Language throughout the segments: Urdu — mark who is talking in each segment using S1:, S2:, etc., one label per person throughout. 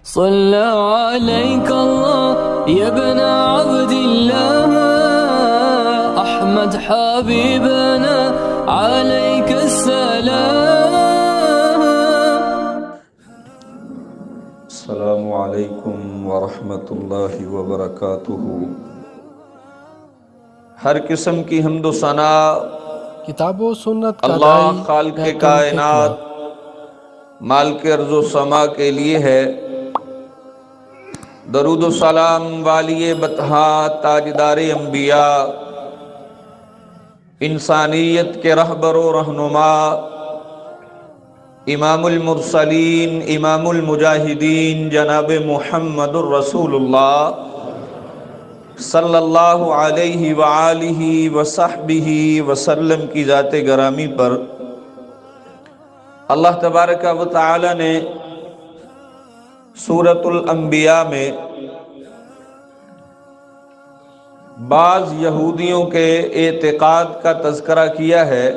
S1: صلى عليك الله يا ابن عبد الله أحمد حبيبنا عليك السلام.
S2: السلام علیکم ورحمۃ اللہ وبرکاتہ. ہر قسم کی حمد و ثنا
S3: کتاب و سنت کا
S2: اللہ
S3: دائی
S2: خالق
S3: دہقان
S2: کائنات
S3: خدمت.
S2: مالک ارض و سما کے لیے ہے. درود و سلام والی بطحا تاجدار انبیاء، انسانیت کے رہبر و رہنما، امام المرسلین، امام المجاہدین، جناب محمد الرسول اللہ صلی اللہ علیہ وآلہ وصحبہ وسلم کی ذات گرامی پر اللہ تبارک و تعالی نے سورۃ الانبیاء میں بعض یہودیوں کے اعتقاد کا تذکرہ کیا ہے.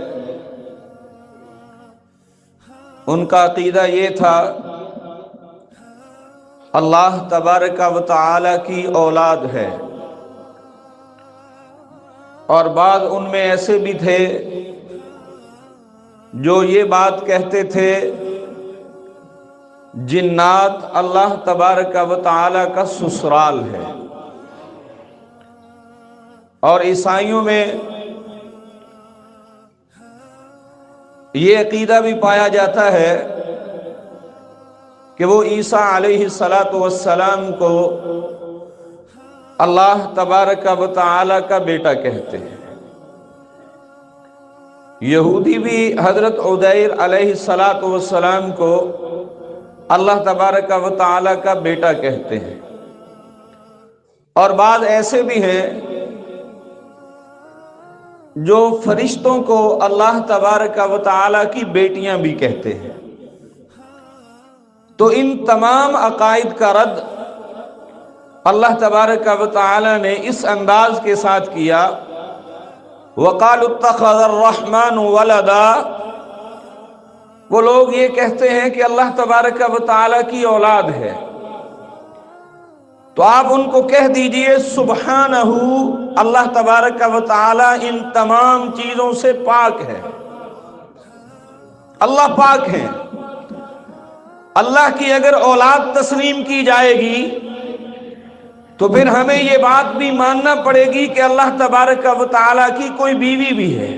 S2: ان کا عقیدہ یہ تھا اللہ تبارک و تعالی کی اولاد ہے، اور بعض ان میں ایسے بھی تھے جو یہ بات کہتے تھے جنات اللہ تبارک و تعالی کا سسرال ہے. اور عیسائیوں میں یہ عقیدہ بھی پایا جاتا ہے کہ وہ عیسیٰ علیہ السلام کو اللہ تبارک و تعالی کا بیٹا کہتے ہیں. یہودی بھی حضرت عزیر علیہ السلام کو اللہ تبارک و تعالی کا بیٹا کہتے ہیں. اور بعض ایسے بھی ہیں جو فرشتوں کو اللہ تبارک و تعالی کی بیٹیاں بھی کہتے ہیں. تو ان تمام عقائد کا رد اللہ تبارک و تعالی نے اس انداز کے ساتھ کیا، وَقَالُوا اتَّخَذَ الرَّحْمَنُ وَلَدًا. وہ لوگ یہ کہتے ہیں کہ اللہ تبارک و تعالی کی اولاد ہے. تو آپ ان کو کہہ دیجئے سبحانہ، اللہ تبارک و تعالی ان تمام چیزوں سے پاک ہے. اللہ پاک ہے. اللہ کی اگر اولاد تسلیم کی جائے گی تو پھر ہمیں یہ بات بھی ماننا پڑے گی کہ اللہ تبارک و تعالی کی کوئی بیوی بھی ہے.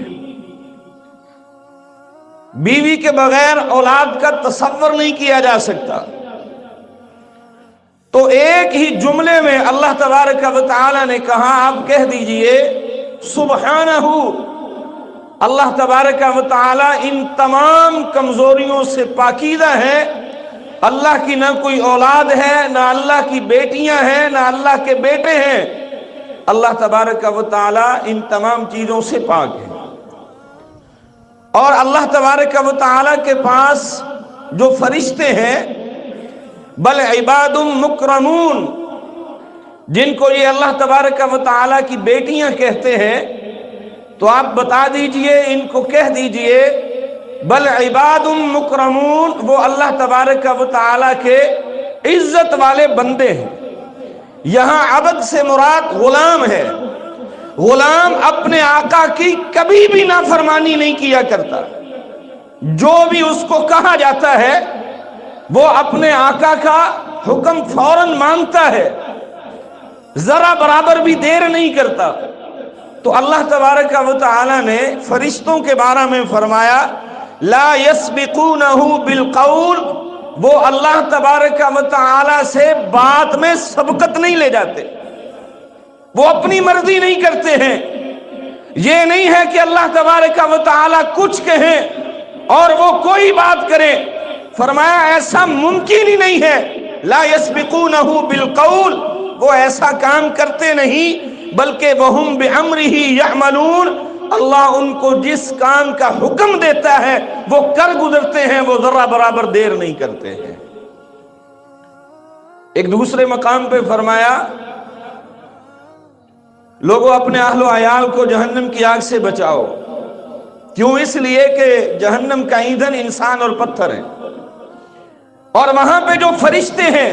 S2: بیوی کے بغیر اولاد کا تصور نہیں کیا جا سکتا. تو ایک ہی جملے میں اللہ تبارک و تعالی نے کہا، آپ کہہ دیجئے سبحانہ، اللہ تبارک و تعالی ان تمام کمزوریوں سے پاکیزہ ہے. اللہ کی نہ کوئی اولاد ہے، نہ اللہ کی بیٹیاں ہیں، نہ اللہ کے بیٹے ہیں. اللہ تبارک و تعالی ان تمام چیزوں سے پاک ہے. اور اللہ تبارک و تعالی کے پاس جو فرشتے ہیں، بل عباد مکرمون، جن کو یہ اللہ تبارک و تعالی کی بیٹیاں کہتے ہیں، تو آپ بتا دیجئے، ان کو کہہ دیجئے بل عباد مکرمون، وہ اللہ تبارک و تعالی کے عزت والے بندے ہیں. یہاں عبد سے مراد غلام ہے. غلام اپنے آقا کی کبھی بھی نافرمانی نہیں کیا کرتا. جو بھی اس کو کہا جاتا ہے وہ اپنے آقا کا حکم فوراً مانتا ہے، ذرا برابر بھی دیر نہیں کرتا. تو اللہ تبارک و تعالی نے فرشتوں کے بارے میں فرمایا لا یسبقونہ بالقول، وہ اللہ تبارک و تعالی سے بات میں سبقت نہیں لے جاتے، وہ اپنی مرضی نہیں کرتے ہیں. یہ نہیں ہے کہ اللہ تبارک و تعالی کچھ کہیں اور وہ کوئی بات کرے. فرمایا ایسا ممکن ہی نہیں ہے. لا یسبقونہ بالقول، وہ ایسا کام کرتے نہیں، بلکہ وہم بامرہ یعملون، اللہ ان کو جس کام کا حکم دیتا ہے وہ کر گزرتے ہیں، وہ ذرا برابر دیر نہیں کرتے ہیں. ایک دوسرے مقام پہ فرمایا لوگوں اپنے اہل و عیال کو جہنم کی آگ سے بچاؤ. کیوں؟ اس لیے کہ جہنم کا ایندھن انسان اور پتھر ہے. اور وہاں پہ جو فرشتے ہیں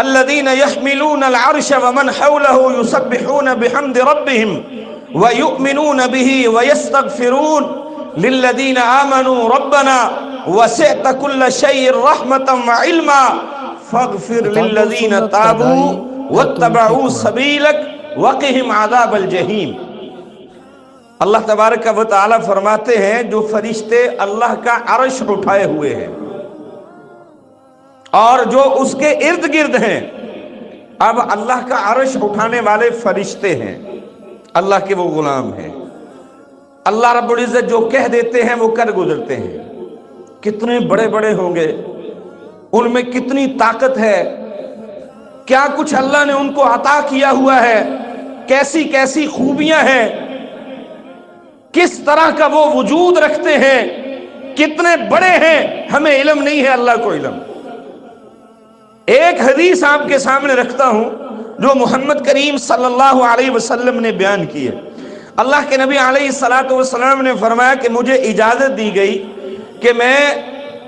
S2: الذین یحملون العرش ومن حولہ یسبحون بحمد ربہم ویؤمنون بہ ویستغفرون للذین آمنوا ربنا وسعت كل شيء رحمة وعلما فاغفر للذین تابوا واتبعوا سبیلک وقہم عذاب الجحیم۔ اللہ تبارک و تعالی فرماتے ہیں جو فرشتے اللہ کا عرش اٹھائے ہوئے ہیں اور جو اس کے ارد گرد ہیں، اب اللہ کا عرش اٹھانے والے فرشتے ہیں، اللہ کے وہ غلام ہیں، اللہ رب العزت جو کہہ دیتے ہیں وہ کر گزرتے ہیں۔ کتنے بڑے بڑے ہوں گے، ان میں کتنی طاقت ہے، کیا کچھ اللہ نے ان کو عطا کیا ہوا ہے، کیسی کیسی خوبیاں ہیں، کس طرح کا وہ وجود رکھتے ہیں، کتنے بڑے ہیں، ہمیں علم نہیں ہے، اللہ کو علم۔ ایک حدیث آپ کے سامنے رکھتا ہوں جو محمد کریم صلی اللہ علیہ وسلم نے بیان کی ہے۔ اللہ کے نبی علیہ الصلوۃ والسلام نے فرمایا کہ مجھے اجازت دی گئی کہ میں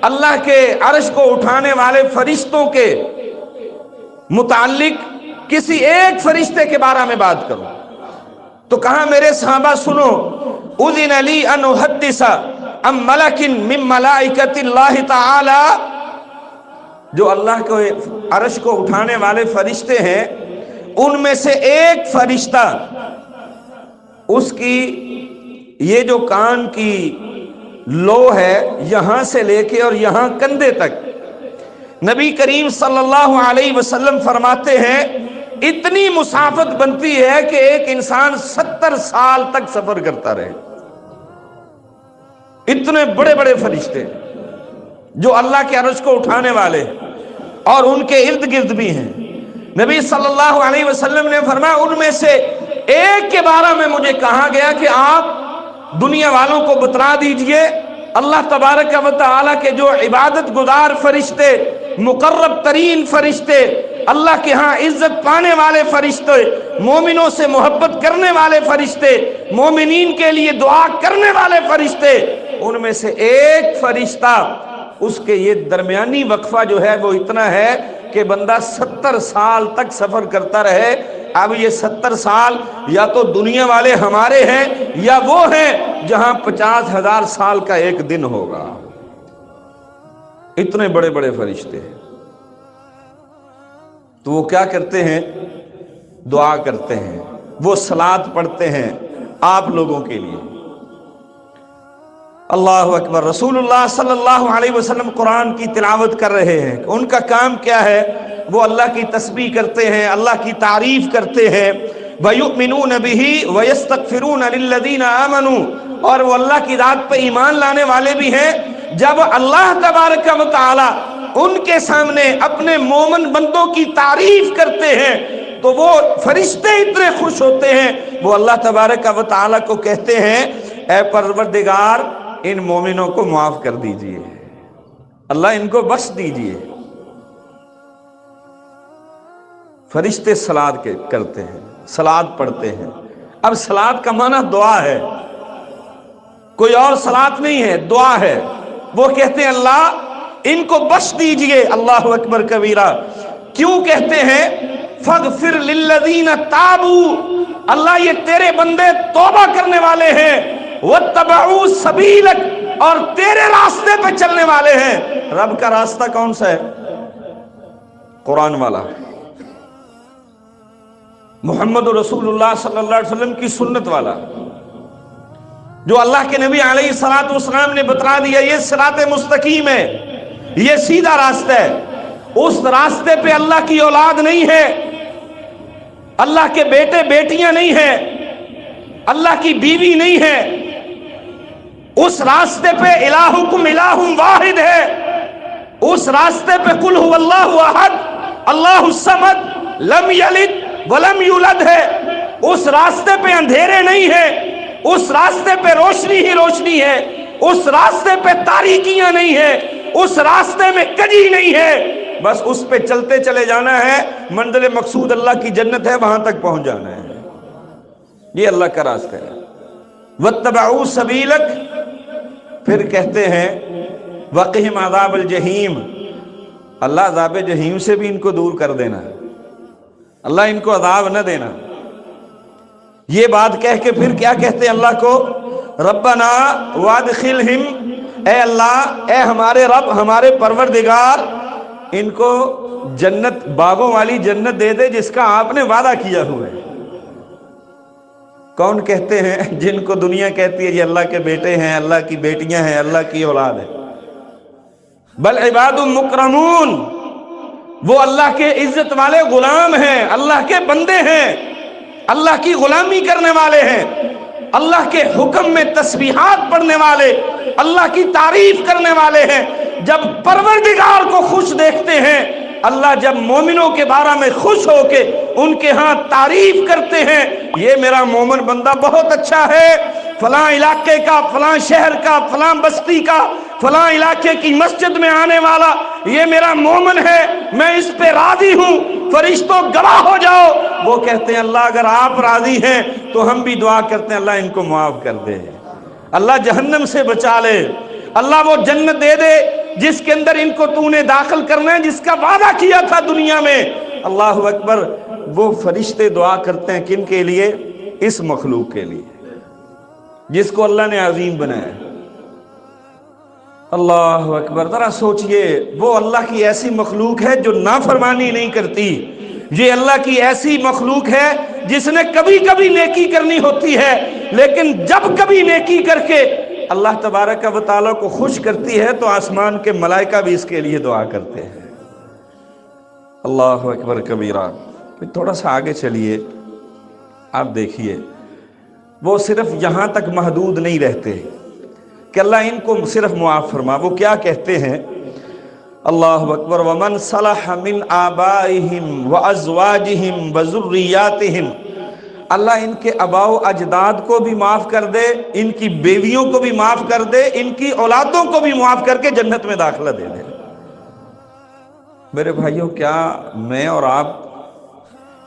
S2: اللہ کے عرش کو اٹھانے والے فرشتوں کے متعلق کسی ایک فرشتے کے بارے میں بات کروں، تو کہا میرے صحابہ سنو، اذن لی ان احدث عن ملک من ملائکۃ اللہ تعالی، جو اللہ کے عرش کو اٹھانے والے فرشتے ہیں ان میں سے ایک فرشتہ، اس کی یہ جو کان کی لو ہے یہاں سے لے کے اور یہاں کندھے تک، نبی کریم صلی اللہ علیہ وسلم فرماتے ہیں اتنی مسافت بنتی ہے کہ ایک انسان 70 سال تک سفر کرتا رہے۔ اتنے بڑے بڑے فرشتے جو اللہ کے عرش کو اٹھانے والے اور ان کے ارد گرد بھی ہیں۔ نبی صلی اللہ علیہ وسلم نے فرمایا ان میں سے ایک کے بارے میں مجھے کہا گیا کہ آپ دنیا والوں کو بتلا دیجئے اللہ تبارک و تعالیٰ کے جو عبادت گزار فرشتے، مقرب ترین فرشتے، اللہ کے ہاں عزت پانے والے فرشتے، مومنوں سے محبت کرنے والے فرشتے، مومنین کے لیے دعا کرنے والے فرشتے، ان میں سے ایک فرشتہ، اس کے یہ درمیانی وقفہ جو ہے وہ اتنا ہے کہ بندہ 70 سال تک سفر کرتا رہے۔ اب یہ 70 سال یا تو دنیا والے ہمارے ہیں یا وہ ہیں جہاں 50,000 سال کا ایک دن ہوگا۔ اتنے بڑے بڑے فرشتے ہیں، تو وہ کیا کرتے ہیں؟ دعا کرتے ہیں، وہ صلات پڑھتے ہیں آپ لوگوں کے لیے۔ اللہ اکبر۔ رسول اللہ صلی اللہ علیہ وسلم قرآن کی تلاوت کر رہے ہیں، ان کا کام کیا ہے؟ وہ اللہ کی تسبیح کرتے ہیں، اللہ کی تعریف کرتے ہیں، وَيُؤْمِنُونَ بِهِ وَيَسْتَغْفِرُونَ لِلَّذِينَ آمَنُوا، اور وہ اللہ کی ذات پہ ایمان لانے والے بھی ہیں۔ جب اللہ تبارک و تعالی ان کے سامنے اپنے مومن بندوں کی تعریف کرتے ہیں تو وہ فرشتے اتنے خوش ہوتے ہیں، وہ اللہ تبارک و تعالی کو کہتے ہیں اے پروردگار ان مومنوں کو معاف کر دیجئے، اللہ ان کو بخش دیجئے۔ فرشتے صلات کرتے ہیں، صلات پڑھتے ہیں۔ اب صلات کا معنی دعا ہے، کوئی اور صلات نہیں ہے، دعا ہے۔ وہ کہتے ہیں اللہ ان کو بخش دیجئے، اللہ اکبر کبیرہ۔ کیوں کہتے ہیں؟ فاغفر للذین تابوا، اللہ یہ تیرے بندے توبہ کرنے والے ہیں، واتبعوا سبیلک، اور تیرے راستے پہ چلنے والے ہیں۔ رب کا راستہ کون سا ہے؟ قرآن والا، محمد رسول اللہ صلی اللہ علیہ وسلم کی سنت والا، جو اللہ کے نبی علیہ الصلوۃ والسلام نے بتلا دیا یہ صراط مستقیم ہے، یہ سیدھا راستہ ہے۔ اس راستے پہ اللہ کی اولاد نہیں ہے، اللہ کے بیٹے بیٹیاں نہیں ہیں، اللہ کی بیوی نہیں ہے۔ اس راستے پہ الہکم الہ واحد ہے، اس راستے پہ قل هو اللہ احد اللہ الصمد لم یلد ولم یولد ہے۔ اس راستے پہ اندھیرے نہیں ہیں، اس راستے پہ روشنی ہی روشنی ہے، اس راستے پہ تاریکیاں نہیں ہیں، اس راستے میں کجی نہیں ہے، بس اس پہ چلتے چلے جانا ہے، منزل مقصود اللہ کی جنت ہے، وہاں تک پہنچ جانا ہے۔ یہ اللہ کا راستہ ہے۔ واتبعوا سبیلک، پھر کہتے ہیں وقہم عذاب الجحیم، اللہ عذاب جہنم سے بھی ان کو دور کر دینا، اللہ ان کو عذاب نہ دینا۔ یہ بات کہہ کے پھر کیا کہتے ہیں اللہ کو؟ ربنا وادخلہم، اے اللہ، اے ہمارے رب، ہمارے پروردگار، ان کو جنت، باغوں والی جنت دے دے جس کا آپ نے وعدہ کیا ہوا ہے۔ کون کہتے ہیں؟ جن کو دنیا کہتی ہے یہ اللہ کے بیٹے ہیں، اللہ کی بیٹیاں ہیں، اللہ کی اولاد ہے۔ بل عباد مکرمون، وہ اللہ کے عزت والے غلام ہیں، اللہ کے بندے ہیں، اللہ کی غلامی کرنے والے ہیں، اللہ کے حکم میں تسبیحات پڑھنے والے، اللہ کی تعریف کرنے والے ہیں۔ جب پروردگار کو خوش دیکھتے ہیں، اللہ جب مومنوں کے بارے میں خوش ہو کے ان کے ہاں تعریف کرتے ہیں، یہ میرا مومن بندہ بہت اچھا ہے، فلاں علاقے کا، فلاں شہر کا، فلاں بستی کا، فلاں علاقے کی مسجد میں آنے والا، یہ میرا مومن ہے، میں اس پہ راضی ہوں، فرشتوں گواہ ہو جاؤ۔ وہ کہتے ہیں اللہ اگر آپ راضی ہیں تو ہم بھی دعا کرتے ہیں اللہ ان کو معاف کر دے، اللہ جہنم سے بچا لے، اللہ وہ جنت دے دے جس کے اندر ان کو تو نے داخل کرنا ہے، جس کا وعدہ کیا تھا دنیا میں۔ اللہ اکبر۔ وہ فرشتے دعا کرتے ہیں کن کے لیے؟ اس مخلوق کے لیے جس کو اللہ نے عظیم بنایا۔ اللہ اکبر۔ ذرا سوچئے، وہ اللہ کی ایسی مخلوق ہے جو نافرمانی نہیں کرتی، یہ اللہ کی ایسی مخلوق ہے جس نے کبھی کبھی نیکی کرنی ہوتی ہے، لیکن جب کبھی نیکی کر کے اللہ تبارک و تعالیٰ کو خوش کرتی ہے تو آسمان کے ملائکہ بھی اس کے لیے دعا کرتے ہیں۔ اللہ اکبر کبیرہ۔ تھوڑا سا آگے چلیے، آپ دیکھیے وہ صرف یہاں تک محدود نہیں رہتے کہ اللہ ان کو صرف معاف فرما، وہ کیا کہتے ہیں؟ اللہ اکبر۔ ومن صلح من آبائہم وازواجہم وذریاتہم، اللہ ان کے آباء و اجداد کو بھی معاف کر دے، ان کی بیویوں کو بھی معاف کر دے، ان کی اولادوں کو بھی معاف کر کے جنت میں داخلہ دے دے۔ میرے بھائیوں، کیا میں اور آپ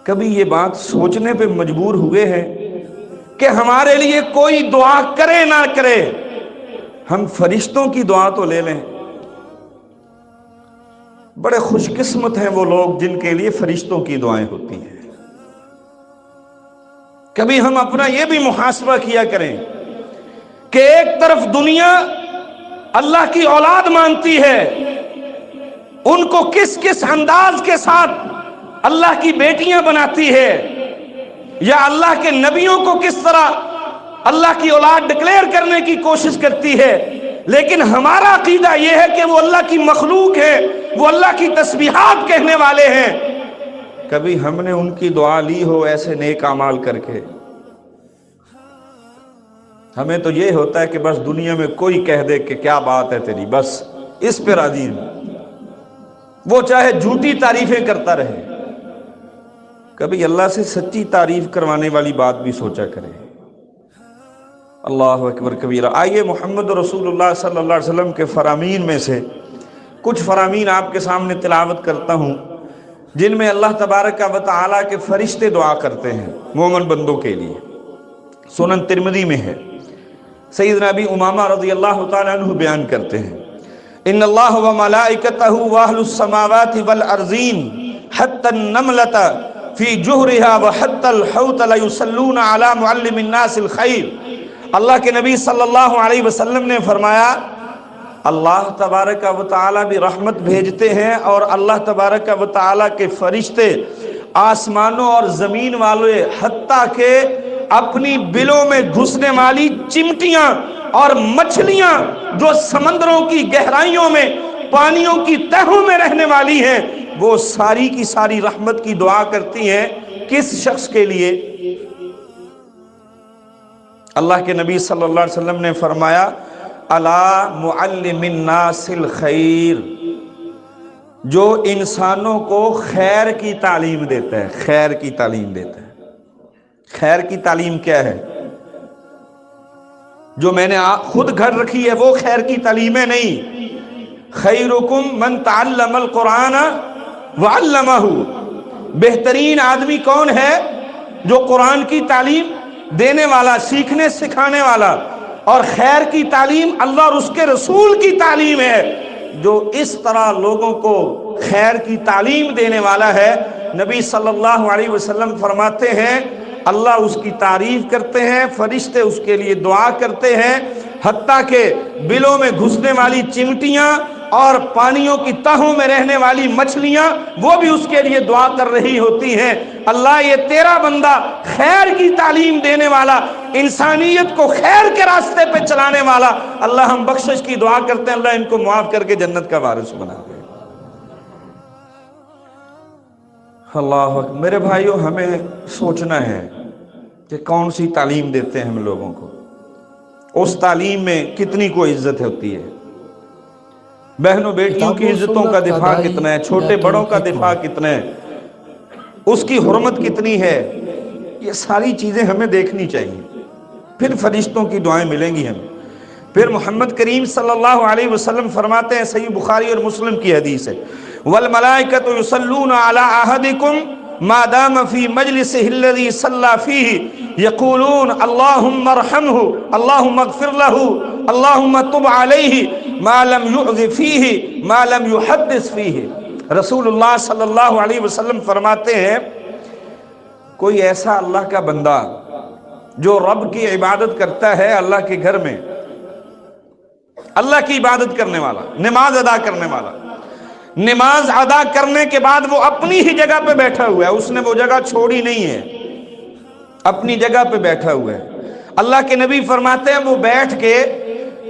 S2: کبھی یہ بات سوچنے پہ مجبور ہوئے ہیں کہ ہمارے لیے کوئی دعا کرے نہ کرے، ہم فرشتوں کی دعا تو لے لیں؟ بڑے خوش قسمت ہیں وہ لوگ جن کے لیے فرشتوں کی دعائیں ہوتی ہیں۔ کبھی ہم اپنا یہ بھی محاسبہ کیا کریں کہ ایک طرف دنیا اللہ کی اولاد مانتی ہے، ان کو کس کس انداز کے ساتھ اللہ کی بیٹیاں بناتی ہے، یا اللہ کے نبیوں کو کس طرح اللہ کی اولاد ڈکلیئر کرنے کی کوشش کرتی ہے، لیکن ہمارا عقیدہ یہ ہے کہ وہ اللہ کی مخلوق ہے، وہ اللہ کی تسبیحات کہنے والے ہیں۔ کبھی ہم نے ان کی دعا لی ہو ایسے نیک اعمال کر کے؟ ہمیں تو یہ ہوتا ہے کہ بس دنیا میں کوئی کہہ دے کہ کیا بات ہے تیری، بس اس پہ راضی ہوں، وہ چاہے جھوٹی تعریفیں کرتا رہے۔ کبھی اللہ سے سچی تعریف کروانے والی بات بھی سوچا کرے۔ اللہ اکبر کبیرہ۔ آئیے محمد رسول اللہ صلی اللہ علیہ وسلم کے فرامین میں سے کچھ فرامین آپ کے سامنے تلاوت کرتا ہوں جن میں اللہ تبارک و تعالیٰ کے فرشتے دعا کرتے ہیں مومن بندوں کے لیے۔ سنن ترمذی میں ہے، سیدنا ابی امامہ رضی اللہ تعالیٰ عنہ بیان کرتے ہیں، ان اللہ و ملائکتہ واہل السماوات والارضین حتی النملۃ فی جہرہا وحتی الحوت لیصلون علی معلم الناس الخیر۔ اللہ کے نبی صلی اللہ علیہ وسلم نے فرمایا اللہ تبارک و تعالیٰ بھی رحمت بھیجتے ہیں، اور اللہ تبارک و تعالیٰ کے فرشتے آسمانوں اور زمین والے حتیٰ کہ اپنی بلوں میں گھسنے والی چمٹیاں اور مچھلیاں جو سمندروں کی گہرائیوں میں، پانیوں کی تہوں میں رہنے والی ہیں، وہ ساری کی ساری رحمت کی دعا کرتی ہیں۔ کس شخص کے لیے؟ اللہ کے نبی صلی اللہ علیہ وسلم نے فرمایا الا معلم الناس الخیر، جو انسانوں کو خیر کی تعلیم دیتا ہے، خیر کی تعلیم دیتا ہے۔ خیر کی تعلیم کیا ہے؟ جو میں نے خود گھر رکھی ہے وہ خیر کی تعلیمیں نہیں۔ خیرکم من تعلم القرآن وعلمہ، بہترین آدمی کون ہے؟ جو قرآن کی تعلیم دینے والا، سیکھنے سکھانے والا، اور خیر کی تعلیم اللہ اور اس کے رسول کی تعلیم ہے، جو اس طرح لوگوں کو خیر کی تعلیم دینے والا ہے۔ نبی صلی اللہ علیہ وسلم فرماتے ہیں اللہ اس کی تعریف کرتے ہیں، فرشتے اس کے لیے دعا کرتے ہیں، حتیٰ کہ بلوں میں گھسنے والی چمٹیاں اور پانیوں کی تہوں میں رہنے والی مچھلیاں وہ بھی اس کے لیے دعا کر رہی ہوتی ہیں، اللہ یہ تیرا بندہ خیر کی تعلیم دینے والا، انسانیت کو خیر کے راستے پہ چلانے والا، اللہ ہم بخشش کی دعا کرتے ہیں اللہ ان کو معاف کر کے جنت کا وارث بنا دے۔ اللہ اکبر۔ میرے بھائیو، ہمیں سوچنا ہے کہ کون سی تعلیم دیتے ہیں ہم لوگوں کو، اس تعلیم میں کتنی کو عزت ہوتی ہے، بہنوں بیٹیوں کی عزتوں کا دفاع کتنا ہے، چھوٹے بڑوں کا دفاع کتنا ہے، اس کی حرمت کتنی ہے، یہ ساری چیزیں ہمیں دیکھنی چاہیے، پھر فرشتوں کی دعائیں ملیں گی ہمیں۔ پھر محمد کریم صلی اللہ علیہ وسلم فرماتے ہیں، صحیح بخاری اور مسلم کی حدیث ہے، والملائکۃ یصلون علی احدکم ما دام فی مجلسہ الذی صلی فیہ یقولون اللہم ارحمہ اللہم اغفر لہ اللہم تب علیہ ما لم یعظ فیہ ما لم یحدث فیہ۔ رسول اللہ صلی اللہ علیہ وسلم فرماتے ہیں کوئی ایسا اللہ کا بندہ جو رب کی عبادت کرتا ہے اللہ کے گھر میں، اللہ کی عبادت کرنے والا، نماز ادا کرنے والا، نماز ادا کرنے کے بعد وہ اپنی ہی جگہ پہ بیٹھا ہوا ہے، اس نے وہ جگہ چھوڑی نہیں ہے، اپنی جگہ پہ بیٹھا ہوا ہے، اللہ کے نبی فرماتے ہیں وہ بیٹھ کے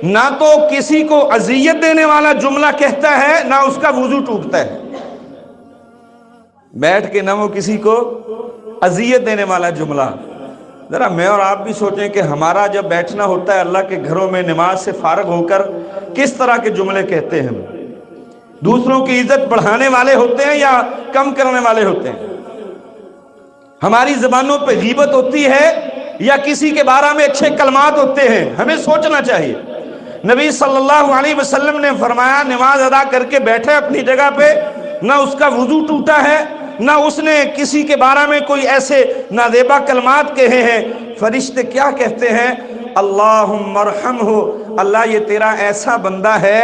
S2: نہ تو کسی کو اذیت دینے والا جملہ کہتا ہے نہ اس کا وضو ٹوٹتا ہے، بیٹھ کے نہ وہ کسی کو اذیت دینے والا جملہ۔ ذرا میں اور آپ بھی سوچیں کہ ہمارا جب بیٹھنا ہوتا ہے اللہ کے گھروں میں نماز سے فارغ ہو کر کس طرح کے جملے کہتے ہیں، دوسروں کی عزت بڑھانے والے ہوتے ہیں یا کم کرنے والے ہوتے ہیں، ہماری زبانوں پہ غیبت ہوتی ہے یا کسی کے بارے میں اچھے کلمات ہوتے ہیں، ہمیں سوچنا چاہیے۔ نبی صلی اللہ علیہ وسلم نے فرمایا نماز ادا کر کے بیٹھے اپنی جگہ پہ، نہ اس کا وضو ٹوٹا ہے نہ اس نے کسی کے بارے میں کوئی ایسے نازیبا کلمات کہے ہیں۔ فرشتے کیا کہتے ہیں؟ اللہم ارحمہ، اللہ یہ تیرا ایسا بندہ ہے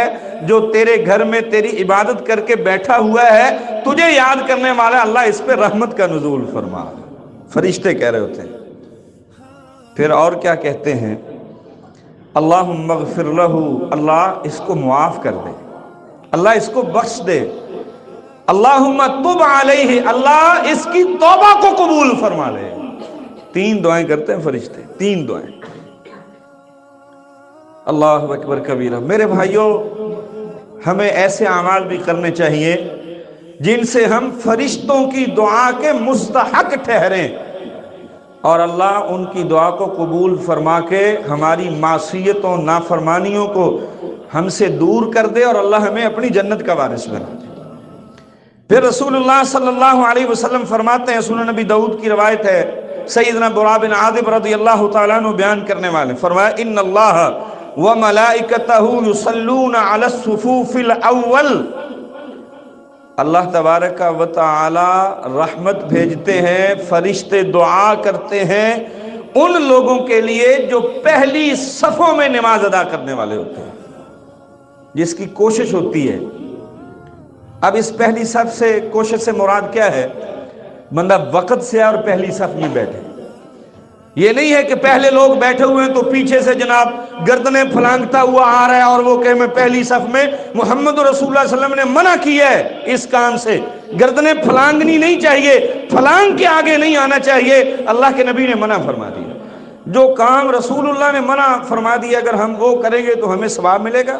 S2: جو تیرے گھر میں تیری عبادت کر کے بیٹھا ہوا ہے، تجھے یاد کرنے والا، اللہ اس پہ رحمت کا نزول فرما۔ فرشتے کہہ رہے ہوتے ہیں۔ پھر اور کیا کہتے ہیں؟ اللہم اغفر لہ، اللہ اس کو معاف کر دے، اللہ اس کو بخش دے، اللہم تب علیہ، اللہ اس کی توبہ کو قبول فرما لے۔ تین دعائیں کرتے ہیں فرشتے، تین دعائیں۔ اللہ اکبر کبیرہ۔ میرے بھائیوں، ہمیں ایسے اعمال بھی کرنے چاہیے جن سے ہم فرشتوں کی دعا کے مستحق ٹھہریں، اور اللہ ان کی دعا کو قبول فرما کے ہماری معصیتوں نافرمانیوں کو ہم سے دور کر دے، اور اللہ ہمیں اپنی جنت کا وارث بنا دے۔ پھر رسول اللہ صلی اللہ علیہ وسلم فرماتے ہیں، سنن نبی داؤد کی روایت ہے، سیدنا برا بن عازب رضی اللہ تعالیٰ عنہ بیان کرنے والے، فرمایا ان اللہ وملائکتہ یصلون علی الصفوف الاول، اللہ تبارک و تعالی رحمت بھیجتے ہیں، فرشتے دعا کرتے ہیں ان لوگوں کے لیے جو پہلی صفوں میں نماز ادا کرنے والے ہوتے ہیں، جس کی کوشش ہوتی ہے۔ اب اس پہلی صف سے کوشش سے مراد کیا ہے؟ بندہ وقت سے اور پہلی صف میں بیٹھے، یہ نہیں ہے کہ پہلے لوگ بیٹھے ہوئے ہیں تو پیچھے سے جناب گردنیں پھلانگتا ہوا آ رہا ہے اور وہ کہ میں پہلی صف میں۔ محمد رسول اللہ صلی اللہ علیہ وسلم نے منع کیا ہے اس کام سے، گردنیں پھلانگنی نہیں چاہیے، پھلانگ کے آگے نہیں آنا چاہیے، اللہ کے نبی نے منع فرما دیا۔ جو کام رسول اللہ نے منع فرما دیا اگر ہم وہ کریں گے تو ہمیں ثواب ملے گا۔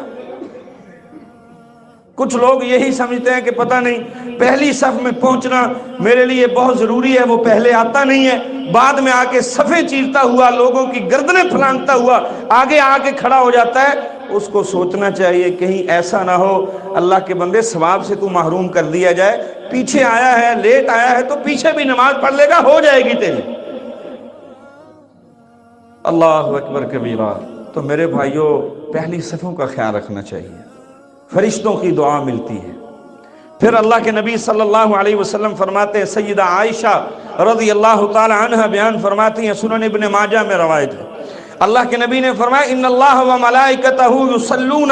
S2: کچھ لوگ یہی سمجھتے ہیں کہ پتہ نہیں پہلی صف میں پہنچنا میرے لیے بہت ضروری ہے، وہ پہلے آتا نہیں ہے، بعد میں آ کے صفیں چیرتا ہوا لوگوں کی گردنیں پھلانگتا ہوا آگے آ کے کھڑا ہو جاتا ہے۔ اس کو سوچنا چاہیے کہیں ایسا نہ ہو اللہ کے بندے ثواب سے تو محروم کر دیا جائے، پیچھے آیا ہے لیٹ آیا ہے تو پیچھے بھی نماز پڑھ لے گا، ہو جائے گی تیری۔ اللہ اکبر کبیرہ۔ تو میرے بھائیوں، پہلی صفوں کا خیال رکھنا چاہیے، فرشتوں کی دعا ملتی ہے۔ پھر اللہ کے نبی صلی اللہ علیہ وسلم فرماتے ہیں، سیدہ عائشہ رضی اللہ تعالی عنہ بیان فرماتی ہیں، سنن ابن ماجہ میں روایت ہے، اللہ کے نبی نے فرمایا ان اللہ و ملائکتہ یصلون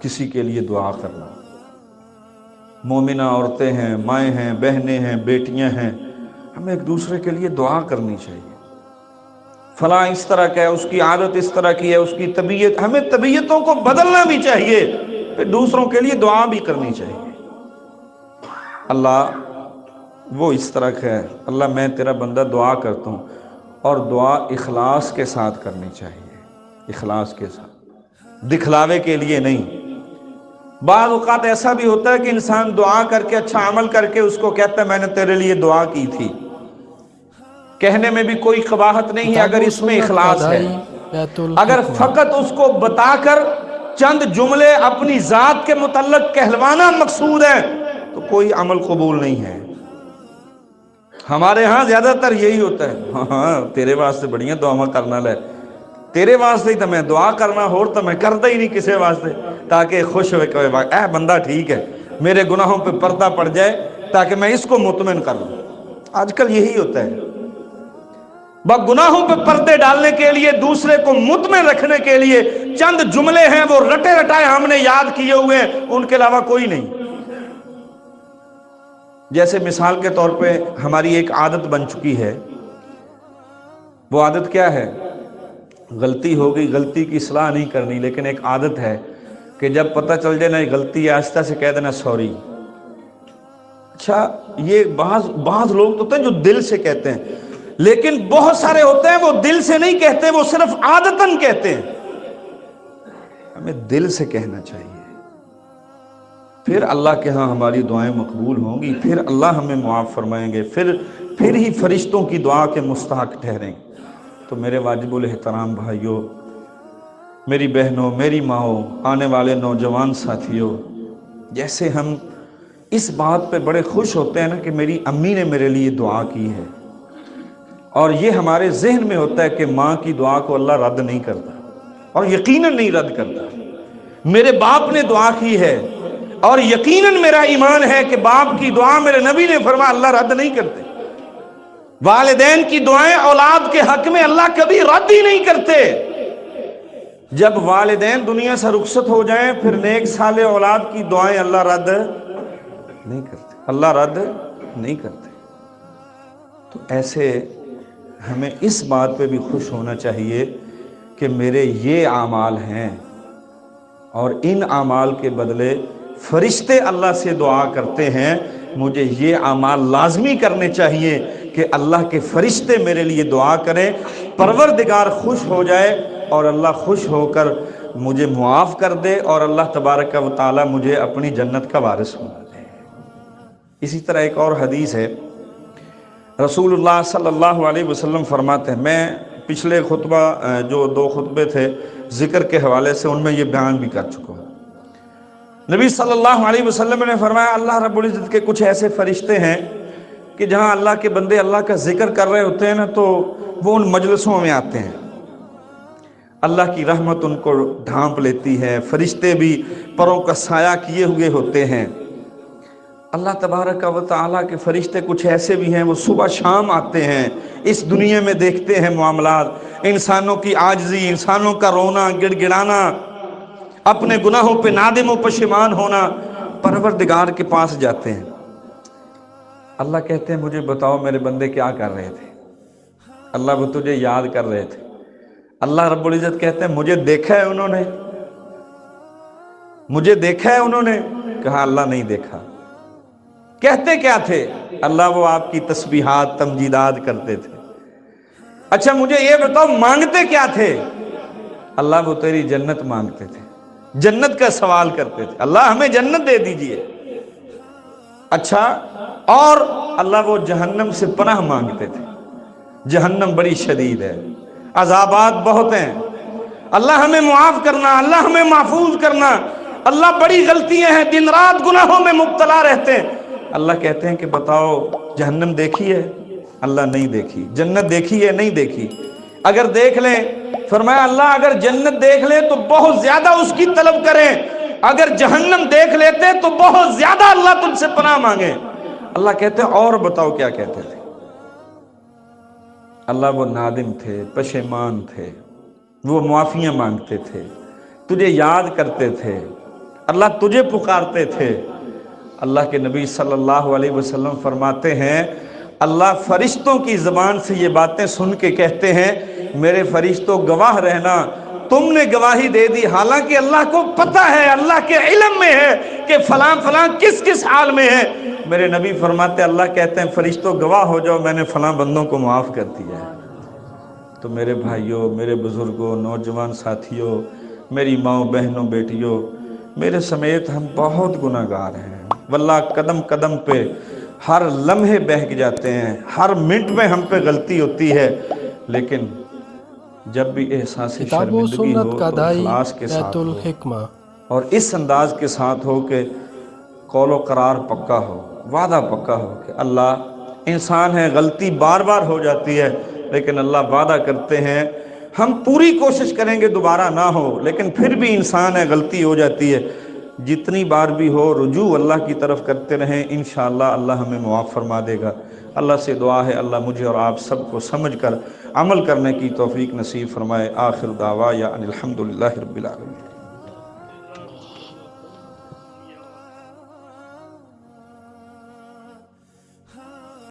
S2: کسی کے لیے دعا کرنا. مومنہ عورتیں ہیں، مائیں ہیں، بہنیں ہیں، بیٹیاں ہیں، ہمیں ایک دوسرے کے لیے دعا کرنی چاہیے. فلاں اس طرح کا ہے، اس کی عادت اس طرح کی ہے، اس کی طبیعت، ہمیں طبیعتوں کو بدلنا بھی چاہیے، پھر دوسروں کے لیے دعا بھی کرنی چاہیے. اللہ وہ اس طرح کا ہے، اللہ میں تیرا بندہ دعا کرتا ہوں، اور دعا اخلاص کے ساتھ کرنی چاہیے، اخلاص کے ساتھ، دکھلاوے کے لیے نہیں. بعض اوقات ایسا بھی ہوتا ہے کہ انسان دعا کر کے، اچھا عمل کر کے اس کو کہتا ہے میں نے تیرے لیے دعا کی تھی. کہنے میں بھی کوئی قباحت نہیں ہے اگر اس میں اخلاص ہے. اگر فقط اس کو بتا کر چند جملے اپنی ذات کے متعلق کہلوانا مقصود ہے تو کوئی عمل قبول نہیں ہے. ہمارے ہاں زیادہ تر یہی ہوتا ہے، ہاں تیرے واسطے بڑیاں دعا کرنا لے، تیرے واسطے ہی تو میں دعا کرنا، اور تو میں کرتا ہی نہیں کسی واسطے، تاکہ خوش ہوئے کہ اے بندہ ٹھیک ہے، میرے گناہوں پہ پردہ پڑ جائے تاکہ میں اس کو مطمئن کر لوں. آج کل یہی ہوتا ہے، گناہوں پہ پردے ڈالنے کے لیے، دوسرے کو مطمئن رکھنے کے لیے چند جملے ہیں وہ رٹے رٹائے ہم نے یاد کیے ہوئے ہیں، ان کے علاوہ کوئی نہیں. جیسے مثال کے طور پہ ہماری ایک عادت بن چکی ہے. وہ عادت کیا ہے؟ غلطی ہو گئی، غلطی کی اصلاح نہیں کرنی، لیکن ایک عادت ہے کہ جب پتہ چل جائے نا یہ غلطی ہے، آہستہ سے کہہ دینا سوری. اچھا یہ بعض لوگ تو ہوتے ہیں جو دل سے کہتے ہیں، لیکن بہت سارے ہوتے ہیں وہ دل سے نہیں کہتے، وہ صرف عادتاً کہتے ہیں. ہمیں دل سے کہنا چاہیے، پھر اللہ کے ہاں ہماری دعائیں مقبول ہوں گی، پھر اللہ ہمیں معاف فرمائیں گے، پھر ہی فرشتوں کی دعا کے مستحق ٹھہریں. تو میرے واجب الاحترام بھائیوں، میری بہنوں، میری ماؤں، آنے والے نوجوان ساتھیوں، جیسے ہم اس بات پہ بڑے خوش ہوتے ہیں نا کہ میری امی نے میرے لیے دعا کی ہے، اور یہ ہمارے ذہن میں ہوتا ہے کہ ماں کی دعا کو اللہ رد نہیں کرتا، اور یقیناً نہیں رد کرتا. میرے باپ نے دعا کی ہے، اور یقیناً میرا ایمان ہے کہ باپ کی دعا میرے نبی نے فرمایا اللہ رد نہیں کرتے. والدین کی دعائیں اولاد کے حق میں اللہ کبھی رد ہی نہیں کرتے. جب والدین دنیا سے رخصت ہو جائیں پھر نیک صالح اولاد کی دعائیں اللہ رد نہیں کرتے، اللہ رد نہیں کرتے. تو ایسے ہمیں اس بات پہ بھی خوش ہونا چاہیے کہ میرے یہ اعمال ہیں، اور ان اعمال کے بدلے فرشتے اللہ سے دعا کرتے ہیں. مجھے یہ اعمال لازمی کرنے چاہیے کہ اللہ کے فرشتے میرے لیے دعا کریں، پروردگار خوش ہو جائے اور اللہ خوش ہو کر مجھے معاف کر دے، اور اللہ تبارک و تعالی مجھے اپنی جنت کا وارث بنا دے. اسی طرح ایک اور حدیث ہے، رسول اللہ صلی اللہ علیہ وسلم فرماتے ہیں، میں پچھلے خطبہ جو 2 خطبے تھے ذکر کے حوالے سے ان میں یہ بیان بھی کر چکا ہوں. نبی صلی اللہ علیہ وسلم نے فرمایا اللہ رب العزت کے کچھ ایسے فرشتے ہیں کہ جہاں اللہ کے بندے اللہ کا ذکر کر رہے ہوتے ہیں نا تو وہ ان مجلسوں میں آتے ہیں، اللہ کی رحمت ان کو ڈھانپ لیتی ہے، فرشتے بھی پروں کا سایہ کیے ہوئے ہوتے ہیں. اللہ تبارک و تعالیٰ کے فرشتے کچھ ایسے بھی ہیں وہ صبح شام آتے ہیں، اس دنیا میں دیکھتے ہیں معاملات، انسانوں کی عاجزی، انسانوں کا رونا گڑ گڑانا، اپنے گناہوں پہ نادم و پشیمان ہونا، پروردگار کے پاس جاتے ہیں. اللہ کہتے ہیں مجھے بتاؤ میرے بندے کیا کر رہے تھے؟ اللہ وہ تجھے یاد کر رہے تھے. اللہ رب العزت کہتے ہیں مجھے دیکھا ہے انہوں نے؟ مجھے دیکھا ہے انہوں نے؟ کہا اللہ نہیں دیکھا. کہتے کیا تھے؟ اللہ وہ آپ کی تسبیحات تمجیدات کرتے تھے. اچھا مجھے یہ بتاؤ مانگتے کیا تھے؟ اللہ وہ تیری جنت مانگتے تھے، جنت کا سوال کرتے تھے، اللہ ہمیں جنت دے دیجئے. اچھا اور اللہ وہ جہنم سے پناہ مانگتے تھے، جہنم بڑی شدید ہے، عذابات بہت ہیں، اللہ ہمیں معاف کرنا، اللہ ہمیں محفوظ کرنا، اللہ بڑی غلطیاں ہیں، دن رات گناہوں میں مبتلا رہتے ہیں. اللہ کہتے ہیں کہ بتاؤ جہنم دیکھی ہے؟ اللہ نہیں دیکھی. جنت دیکھی ہے؟ نہیں دیکھی. اگر دیکھ لیں، فرمایا اللہ اگر جنت دیکھ لیں تو بہت زیادہ اس کی طلب کریں، اگر جہنم دیکھ لیتے تو بہت زیادہ اللہ تجھ سے پناہ مانگیں. اللہ کہتے ہیں اور بتاؤ کیا کہتے تھے؟ اللہ وہ نادم تھے، پشیمان تھے، وہ معافیاں مانگتے تھے، تجھے یاد کرتے تھے، اللہ تجھے پکارتے تھے۔ اللہ کے نبی صلی اللہ علیہ وسلم فرماتے ہیں اللہ فرشتوں کی زبان سے یہ باتیں سن کے کہتے ہیں میرے فرشتوں گواہ رہنا تم نے گواہی دے دی، حالانکہ اللہ کو پتہ ہے، اللہ کے علم میں ہے کہ فلاں فلاں کس کس حال میں ہے۔ میرے نبی فرماتے اللہ کہتے ہیں فرشتوں گواہ ہو جاؤ میں نے فلاں بندوں کو معاف کر دیا ہے۔ تو میرے بھائیوں، میرے بزرگوں، نوجوان ساتھیوں، میری ماؤں بہنوں بیٹیوں، میرے سمیت ہم بہت گناہ گار ہیں واللہ، قدم قدم پہ ہر لمحے بہک جاتے ہیں، ہر منٹ میں ہم پہ غلطی ہوتی ہے، لیکن جب بھی احساس
S3: کتاب و
S2: شرمندگی
S3: سنت
S2: ہو
S3: کا
S2: تو
S3: دائی
S2: اخلاص کے
S3: بیت
S2: ساتھ ہو
S3: الحکمہ۔
S2: اور اس انداز کے ساتھ ہو کہ قول و قرار پکا ہو، وعدہ پکا ہو کہ اللہ، انسان ہے غلطی بار بار ہو جاتی ہے، لیکن اللہ وعدہ کرتے ہیں ہم پوری کوشش کریں گے دوبارہ نہ ہو، لیکن پھر بھی انسان ہے غلطی ہو جاتی ہے، جتنی بار بھی ہو رجوع اللہ کی طرف کرتے رہیں، انشاءاللہ اللہ ہمیں معاف فرما دے گا۔ اللہ سے دعا ہے اللہ مجھے اور آپ سب کو سمجھ کر عمل کرنے کی توفیق نصیب فرمائے۔ آخر دعوایا ان الحمدللہ رب العالمین۔